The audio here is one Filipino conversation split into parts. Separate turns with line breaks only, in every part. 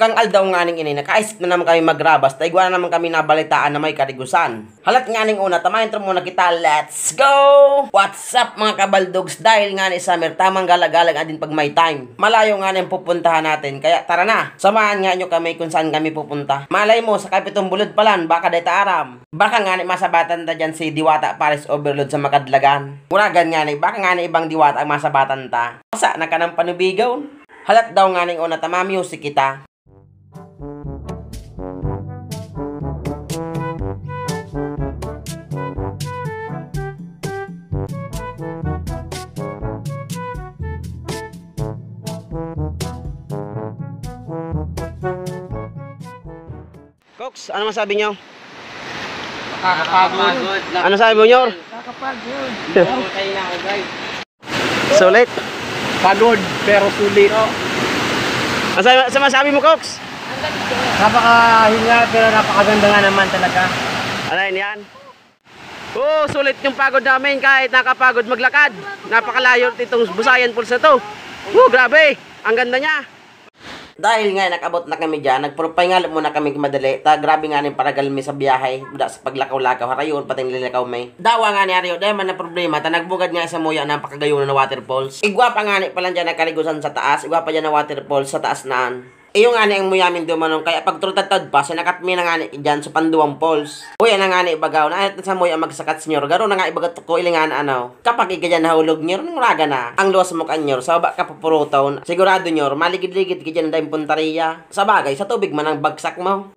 Kang aldaw nga ning inay, nakaisip na naman kami magrabas, taigwa na naman kami nabalitaan na may karigusan. Halat nga ning una, tama-intro muna kita, let's go! What's up mga kabaldogs? Dahil nga ni summer, tamang galagalag adin pag may time. Malayo nga nang pupuntahan natin, kaya tara na, samahan nga nyo kami kung saan kami pupunta. Malay mo, sa kapitong bulod palan, baka dayta aram. Baka nga ni masabatan ta dyan si Diwata Paris Overload sa Makadlagan. Muragan nga ni, baka nga ni ibang diwata ang masabatan ta. Masa na ka ng panubigaw? Halat daw nga ning una, tama music kita. Cox, ano masabi nyo?
Nakakapagod.
Ano sabi mo, Nyor?
Nakakapagod. Okay na ako, guys.
Sulit?
Pagod, pero sulit.
Ano masabi mo, Cox?
Napakahinga, pero napakaganda nga naman talaga.
Ano yan? Oo, sulit yung pagod namin kahit nakapagod maglakad. Napakalayo itong Busayan Falls na to. Grabe! Ang ganda niya. Dahil nga nakabot na kami dyan, nagpahinga muna kami madali. Grabe nga ning paragalmi sa biyahe. Sa paglakaw-lakaw, harayon pati nililakaw may. Dawa nga ni Ario, dahil man na problema, nagbugad nga sa muya ng pakagayon na waterfalls. Igwa pa nga ni pala dyan nakarigusan sa taas, igwa pa dyan na waterfalls sa taas naan. Iyo nga ni ang muyamin dumanong, kaya pag trutad pa, sinakatmi na nga ni dyan sa Panduang Falls. Uy, na nga ni ibagaw, na sa muya magsakat senyor, garo na nga ibagat ko ilingan ano. Kapag ikadyan nahulog nyor, nung raga na. Ang luwas mo kanyor, sa baba ka pupurutaw, sigurado nyor, maligid-ligid kadyan na dahil puntariya. Sa bagay, sa tubig man ang bagsak mo.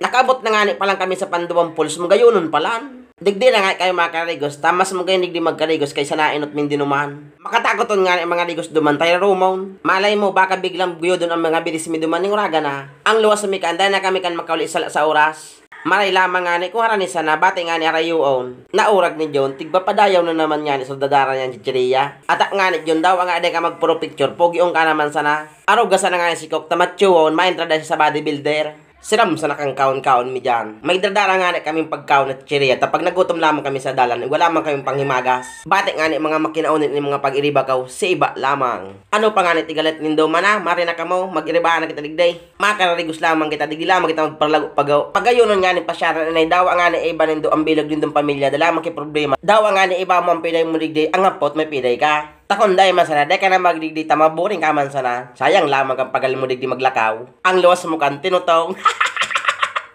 Nakabot na nga ni palang kami sa Panduang Falls, magayonon palan. Digdi na nga kayo mga karigos, tamas mo kayo digdi magkarigos kaysa nainot min dinuman. Makatakoton nga ni mga rigos duman tayo rumon. Malay mo baka biglang guyo doon ang mga bilis mi duman ning raga na. Ang luwas sumikan dahil na kami kan makauli sa oras. Maray lamang nga ni kung harani sana bati nga ni arayuon. Naurag ni John, tigba padayaw na naman nga ni soldadara niyan chichiriya. Atak nga ni John daw ang ade ka magpuro picture, pogiong ka naman sana. Aruga sana nga ni si Kok tamatsuon, maentra dahil sa bodybuilder. Siram sa nakang kaon-kaon mi dyan. May dardara nga na kaming pagkaon at chichiriya. Tapag nagutom lamang kami sa dalan, wala man kaming panghimagas. Batik nga ni mga makinaunin ni mga pag-iriba kaw, si iba lamang. Ano pa nga ni tigalit nindo mana, marina ka mo, mag-iribahan na kita digday. Makararigos lamang kita, digdi lamang kita magparlago pagaw. Pagayunon nga ni pasyaran na dawa nga ni iba nindo ang bilog nindong pamilya, dalamang ki problema. Dawa nga ni iba mo ang piday mo digday, ang apot may piday ka. Takon day man sana, day ka na magdigdi, tamaburing ka man sana. Sayang lamang kang pagal mo digdi maglakaw. Ang luwas mo kan tinutong.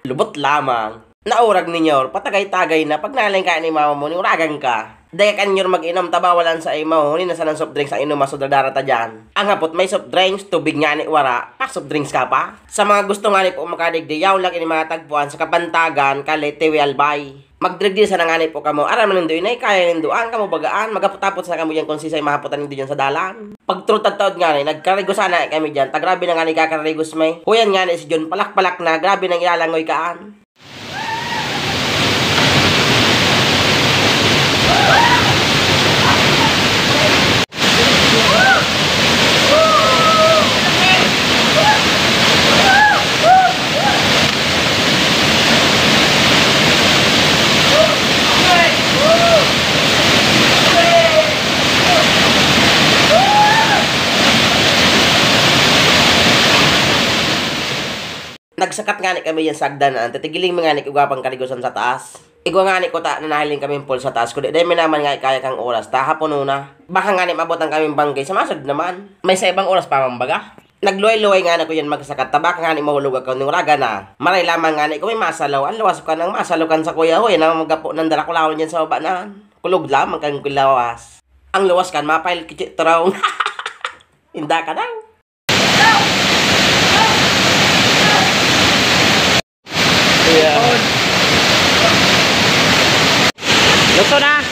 Lubot lamang. Naurag ninyo, patagay-tagay na pag naling ka ni mama mo, uragan ka. Day kanyor mag-inom, tabawalan sa imaw, nina sa ng soft drinks sa inom, masudadara ta dyan. Ang hapot may soft drinks, tubig nga ni wara, soft drinks ka pa. Sa mga gusto nga ni po makadigdi, yaw lang ini mga tagpuan sa Kapantagan, Kalit, Tiwi, Albay. Magdragdi sa nanganay po kamo, aram nindo inay, kaya nindoan kamo bagaan, magaputapot sa kamo yan kung sisay mahaputan nindo dyan sa dalan. Pag trutad-taod nga ni, nagkarigos sana kami dyan, tagrabe na nga ni kakarigos may. Huyan nga ni si John, palak-palak na, grabe nang ilalangoy kaan. Nagsakat nga ni kami yung sagdanan, tatigiling mga ni igwapang karigosan sa taas. Igwa nga ni ko ta na nahiling kami pool sa taas, kundi dahil may naman nga kaya kang oras, tahapon na. Baka nga ni mabot ang kaming banggay, sa masod naman. May sa ibang oras pa mambaga. Nagluway-luway nga na ko yan magsakat, tabaka nga ni mahulog ako ng raga na. Maray lamang nga ni ko may masalaw, ang lawas ka ng masalukan sa kuya ho, yan ang magapo ng darakulawan yan sa baba na. Kulog lamang kang kulawas. Ang lawas kan, mapail kichit traw. Hinda ka daw. Yeah. Luto na.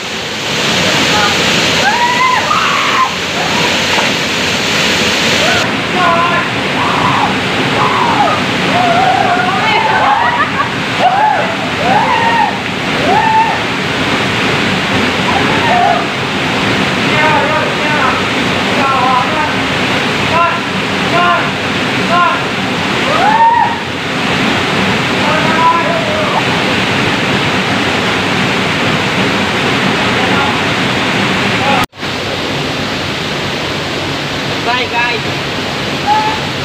biyahe guys.